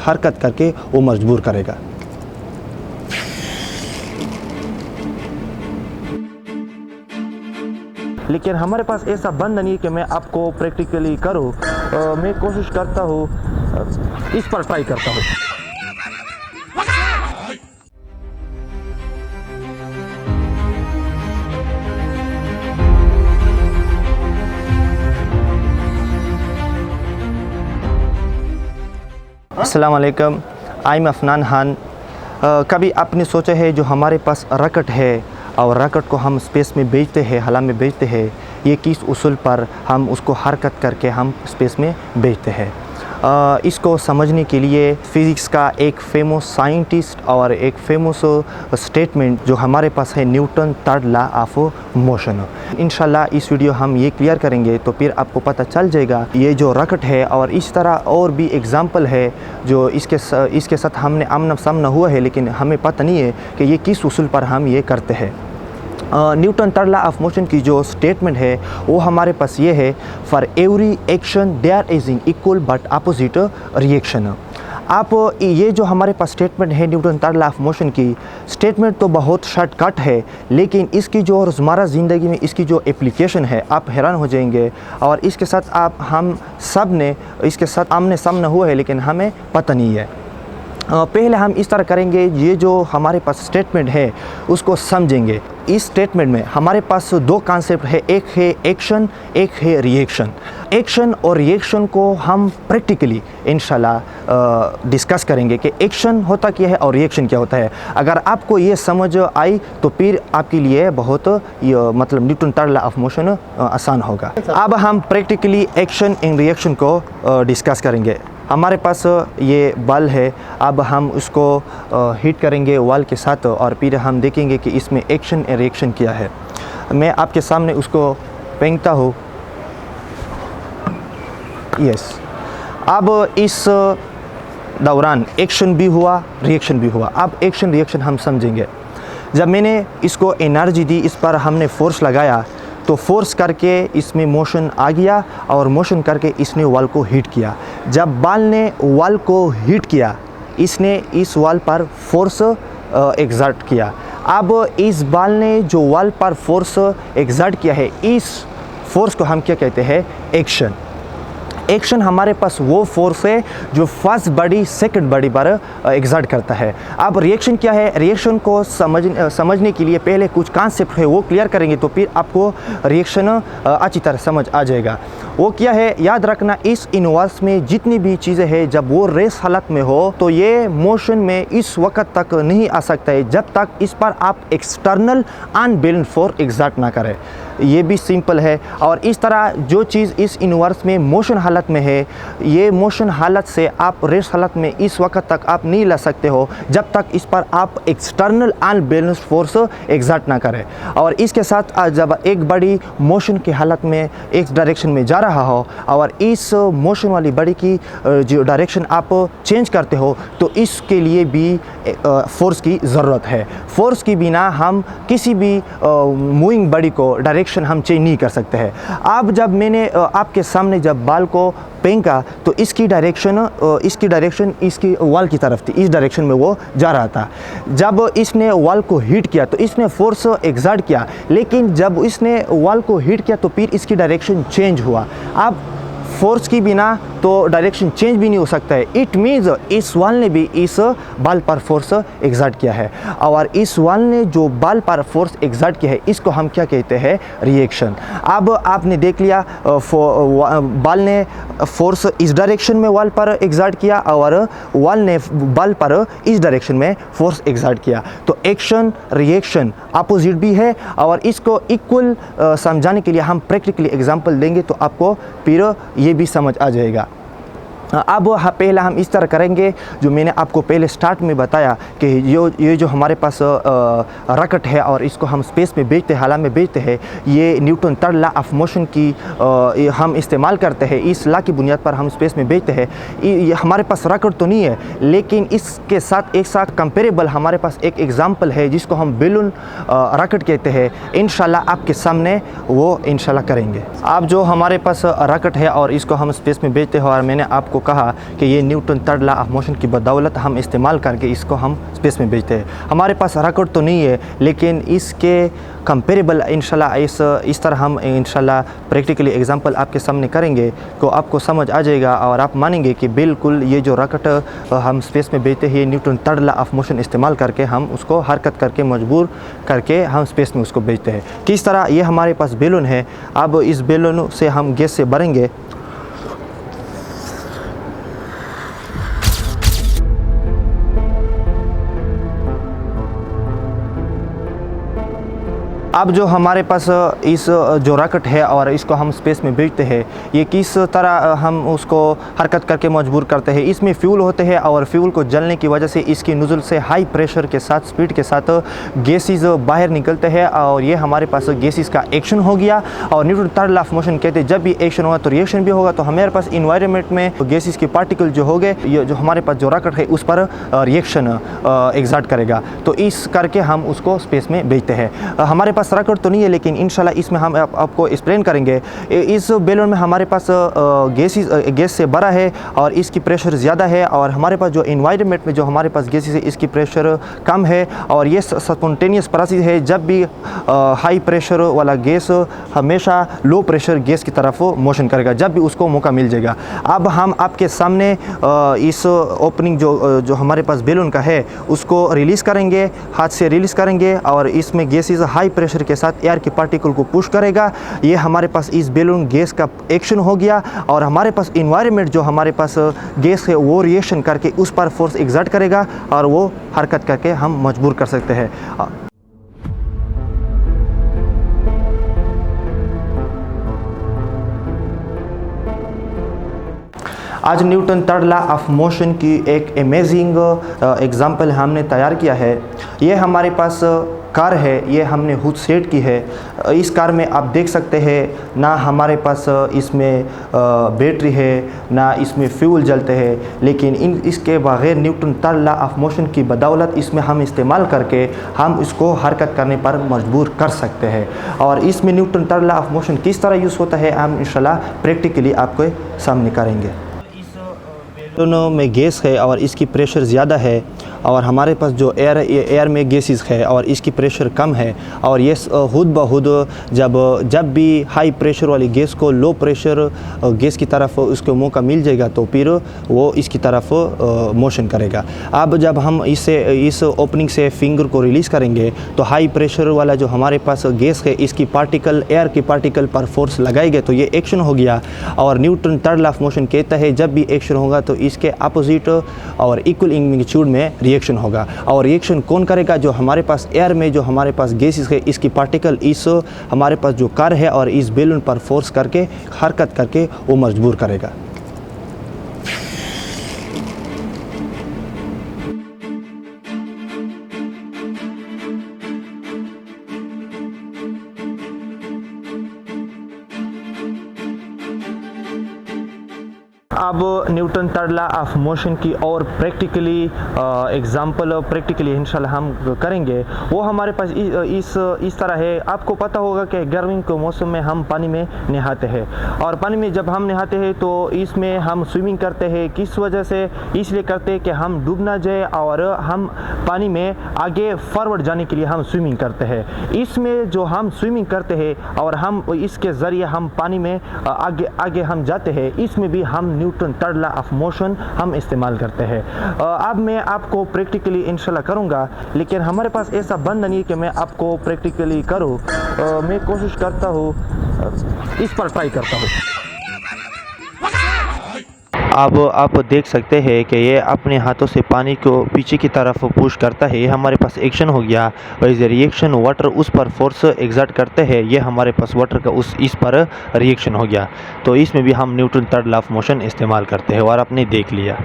हरकत करके वो मजबूर करेगा। लेकिन हमारे पास ऐसा बंद नहीं है कि मैं आपको प्रैक्टिकली करूँ। मैं कोशिश करता हूँ, इस पर ट्राई करता हूँ। अस्सलाम वालेकुम, आई एम अफनान खान। कभी आपने सोचा है जो हमारे पास रॉकेट है और रॉकेट को हम स्पेस में भेजते हैं, हवा में भेजते हैं, ये किस उसूल पर हम उसको हरकत करके हम स्पेस में भेजते हैं? इसको समझने के लिए फ़िज़िक्स का एक फेमस साइंटिस्ट और एक फेमस स्टेटमेंट जो हमारे पास है, Newton third law of motion. इंशाल्लाह इस वीडियो हम ये क्लियर करेंगे तो फिर आपको पता चल जाएगा ये जो रॉकेट है, और इस तरह और भी एग्जांपल है जो इसके साथ हमने आमना सामना हुआ है, लेकिन हमें पता नहीं है कि ये किस उसूल पर हम ये करते हैं। Newton third law of motion की जो स्टेटमेंट है वो हमारे पास ये है, for every action there is an equal but opposite reaction. आप ये जो हमारे पास स्टेटमेंट है Newton third law of motion की स्टेटमेंट तो बहुत शॉर्टकट है, लेकिन इसकी जो रोज़मर्रा ज़िंदगी में इसकी जो एप्लीकेशन है आप हैरान हो जाएंगे। और इसके साथ हम सब ने इसके साथ आमने सामना हुआ है, लेकिन हमें पता नहीं है। पहले हम इस तरह करेंगे, ये जो हमारे पास स्टेटमेंट है उसको समझेंगे। इस स्टेटमेंट में हमारे पास दो कॉन्सेप्ट है, एक है एक्शन, एक है रिएक्शन। एक्शन और रिएक्शन को हम प्रैक्टिकली इंशाल्लाह डिस्कस करेंगे कि एक्शन होता क्या है और रिएक्शन क्या होता है। अगर आपको ये समझ आई तो फिर आपके लिए बहुत मतलब Newton third law of motion आसान होगा। अब हम प्रैक्टिकली एक्शन एंड रिएक्शन को डिस्कस करेंगे। हमारे पास ये बल है, अब हम उसको हीट करेंगे वॉल के साथ और फिर हम देखेंगे कि इसमें एक्शन और रिएक्शन क्या है। मैं आपके सामने उसको फेंकता हूँ। यस, अब इस दौरान एक्शन भी हुआ, रिएक्शन भी हुआ। अब एक्शन रिएक्शन हम समझेंगे। जब मैंने इसको एनर्जी दी, इस पर हमने फोर्स लगाया, तो फोर्स करके इसमें मोशन आ गया और मोशन करके इसने वॉल को हीट किया। जब बॉल ने वॉल को हीट किया, इसने इस वॉल पर फोर्स एक्सर्ट किया। अब इस बॉल ने जो वॉल पर फोर्स एक्सर्ट किया है, इस फोर्स को हम क्या कहते हैं? एक्शन। एक्शन हमारे पास वो फोर्स है जो फर्स्ट बॉडी सेकंड बॉडी पर एक्सर्ट करता है। अब रिएक्शन क्या है? रिएक्शन को समझने के लिए पहले कुछ कॉन्सेप्ट है वो क्लियर करेंगे, तो फिर आपको रिएक्शन अच्छी तरह समझ आ जाएगा। वो क्या है? याद रखना, इस यूनिवर्स में जितनी भी चीज़ें हैं जब वो रेस हालत में हो तो ये मोशन में इस वक्त तक नहीं आ सकता है जब तक इस पर आप एक्सटर्नल अनबैलेंस फोर्स एक्सर्ट ना करें। ये भी सिंपल है। और इस तरह जो चीज़ इस यूनिवर्स में मोशन हालत में है, ये मोशन हालत से आप रेस हालत में इस वक्त तक आप नहीं ला सकते हो जब तक इस पर आप एक्सटर्नल अनबैलेंस फोर्स एक्सर्ट ना करें। और इसके साथ जब एक बॉडी मोशन की हालत में एक डायरेक्शन में जा रहा हो और इस मोशन वाली बॉडी की जो डायरेक्शन आप चेंज करते हो, तो इसके लिए भी फोर्स की ज़रूरत है। फोर्स के बिना हम किसी भी मूविंग बॉडी को डायरेक्शन हम चेंज नहीं कर सकते हैं। अब जब मैंने आपके सामने जब बॉल को फेंका तो इसकी डायरेक्शन इसकी वॉल की तरफ थी, इस डायरेक्शन में वो जा रहा था। जब इसने वॉल को हीट किया तो इसने फोर्स एक्सर्ट किया, लेकिन जब इसने वॉल को हीट किया तो फिर इसकी डायरेक्शन चेंज हुआ। अब फोर्स की बिना तो डायरेक्शन चेंज भी नहीं हो सकता है। इट मीन्स इस वॉल ने भी इस बॉल पर फोर्स एक्सर्ट किया है, और इस वॉल ने जो बॉल पर फोर्स एक्सर्ट किया है इसको हम क्या कहते हैं? रिएक्शन। अब आपने देख लिया, बॉल ने फोर्स इस डायरेक्शन में वॉल पर एक्सर्ट किया और वॉल ने बॉल पर इस डायरेक्शन में फोर्स एक्सर्ट किया। तो एक्शन रिएक्शन अपोजिट भी है, और इसको इक्वल समझाने के लिए हम प्रैक्टिकली एग्जांपल देंगे तो आपको फिर ये भी समझ आ जाएगा। अब पहला हम इस तरह करेंगे जो मैंने आपको पहले स्टार्ट में बताया कि ये जो हमारे पास रॉकेट है और इसको हम स्पेस में भेजते हैं, हवा में भेजते हैं, ये Newton third law of motion की हम इस्तेमाल करते हैं। इस लॉ की बुनियाद पर हम स्पेस में भेजते हैं। ये हमारे पास रॉकेट तो नहीं है, लेकिन इसके साथ एक साथ कंपेरेबल हमारे पास एक एग्जाम्पल है जिसको हम बेलून रॉकेट कहते हैं। इंशाल्लाह आपके सामने वो इंशाल्लाह करेंगे। अब जो हमारे पास रॉकेट है और इसको हम स्पेस में भेजते हैं, और मैंने आपको कहा कि ये Newton third law of motion की बदौलत हम इस्तेमाल करके इसको हम स्पेस में भेजते हैं। हमारे पास रॉकेट तो नहीं है, लेकिन इसके कंपेरेबल इंशाल्लाह इस तरह हम इंशाल्लाह प्रैक्टिकली एग्जांपल आपके सामने करेंगे तो आपको समझ आ जाएगा और आप मानेंगे कि बिल्कुल ये जो रॉकेट हम स्पेस में भेजते हैं, Newton third law of motion इस्तेमाल करके हम उसको हरकत करके मजबूर करके हम स्पेस में उसको भेजते हैं। किस तरह? ये हमारे पास बैलून है, अब इस बैलून से हम गैस से भरेंगे। अब जो हमारे पास इस जो रॉकेट है और इसको हम स्पेस में भेजते हैं, ये किस तरह हम उसको हरकत करके मजबूर करते हैं। इसमें फ्यूल होते हैं और फ्यूल को जलने की वजह से इसकी नोजल से हाई प्रेशर के साथ, स्पीड के साथ गैसेस बाहर निकलते हैं और ये हमारे पास गैसेस का एक्शन हो गया। और Newton third law of motion कहते हैं जब भी एक्शन होगा तो रिएक्शन भी होगा। तो हमारे पास इन्वायरमेंट में गैसेस के पार्टिकल जो हो गए, ये जो हमारे पास जो रॉकेट है उस पर रिएक्शन एग्जर्ट करेगा। तो इस करके हम उसको स्पेस में भेजते हैं। हमारे पास रॉकेट तो नहीं है, लेकिन इंशाल्लाह इसमें हम आपको एक्सप्लेन करेंगे। इस बैलून में हमारे पास गैस से भरा है और इसकी प्रेशर ज़्यादा है, और हमारे पास जो इन्वायरमेंट में जो हमारे पास गैसेस है इसकी प्रेशर कम है। और ये स्पॉन्टेनियस प्रोसेस है, जब भी हाई प्रेशर वाला गैस हमेशा लो प्रेशर गैस की तरफ मोशन करेगा जब भी उसको मौका मिल जाएगा। अब हम आपके सामने इस ओपनिंग जो हमारे पास बैलून का है उसको रिलीज़ करेंगे, हाथ से रिलीज़ करेंगे और इसमें गैसेस हाई प्रेशर के साथ एयर के पार्टिकल को पुश करेगा। ये हमारे पास इस बैलून गैस का एक्शन हो गया और हमारे पास इन्वायरमेंट जो हमारे पास गैस है वो रिएक्शन करके उस पर फोर्स एग्जर्ट करेगा और वो हरकत करके हम मजबूर कर सकते हैं। आज Newton third law of motion की एक अमेजिंग एग्जांपल हमने तैयार किया है। ये हमारे पास कार है, ये हमने खुद सेट की है। इस कार में आप देख सकते हैं ना हमारे पास इसमें बैटरी है ना इसमें फ्यूल जलते हैं, लेकिन इसके बगैर Newton third law of motion की बदौलत इसमें हम इस्तेमाल करके हम इसको हरकत करने पर मजबूर कर सकते हैं। और इसमें Newton third law of motion किस तरह यूज़ होता है हम इंशाल्लाह प्रैक्टिकली आपको सामने करेंगे। दोनों में गैस है और इसकी प्रेशर ज़्यादा है, और हमारे पास जो एयर में गैसेस है और इसकी प्रेशर कम है। और ये खुद ब खुद जब भी हाई प्रेशर वाली गैस को लो प्रेशर गैस की तरफ उसको मौका मिल जाएगा तो फिर वो इसकी तरफ मोशन करेगा। अब जब हम इस ओपनिंग से फिंगर को रिलीज़ करेंगे तो हाई प्रेशर वाला जो हमारे पास गैस है इसकी पार्टिकल एयर के पार्टिकल पर फोर्स लगाएंगे तो ये एक्शन हो गया। और Newton third law of motion कहता है जब भी एक्शन होगा तो इसके अपोजिट और इक्वल मैग्नीट्यूड में रिएक्शन होगा। और रिएक्शन कौन करेगा? जो हमारे पास एयर में जो हमारे पास गैसेस है इसकी पार्टिकल इस हमारे पास जो कार है और इस बैलून पर फोर्स करके हरकत करके वो मजबूर करेगा। अब Newton third law of motion की और प्रैक्टिकली एग्जांपल प्रैक्टिकली इंशाल्लाह हम करेंगे। वो हमारे पास इस तरह है। आपको पता होगा कि गर्मी के मौसम में हम पानी में नहाते हैं, और पानी में जब हम नहाते हैं तो इसमें हम स्विमिंग करते हैं। किस वजह से? इसलिए करते हैं कि हम डूब ना जाए और हम पानी में आगे फॉरवर्ड जाने के लिए हम स्विमिंग करते हैं। इसमें जो हम स्विमिंग करते हैं और हम इसके ज़रिए हम पानी में आगे हम जाते हैं, इसमें भी हम Newton third law of motion हम इस्तेमाल करते हैं। अब मैं आपको प्रैक्टिकली इंशाल्लाह करूंगा, लेकिन हमारे पास ऐसा बंद नहीं है कि मैं आपको प्रैक्टिकली करूं। मैं कोशिश करता हूं, इस पर ट्राई करता हूं। अब आप देख सकते हैं कि ये अपने हाथों से पानी को पीछे की तरफ पुश करता है। ये हमारे पास एक्शन हो गया और इस रिएक्शन वाटर उस पर फोर्स एग्जर्ट करते हैं। ये हमारे पास वाटर का इस पर रिएक्शन हो गया। तो इसमें भी हम Newton third law of motion इस्तेमाल करते हैं और आपने देख लिया।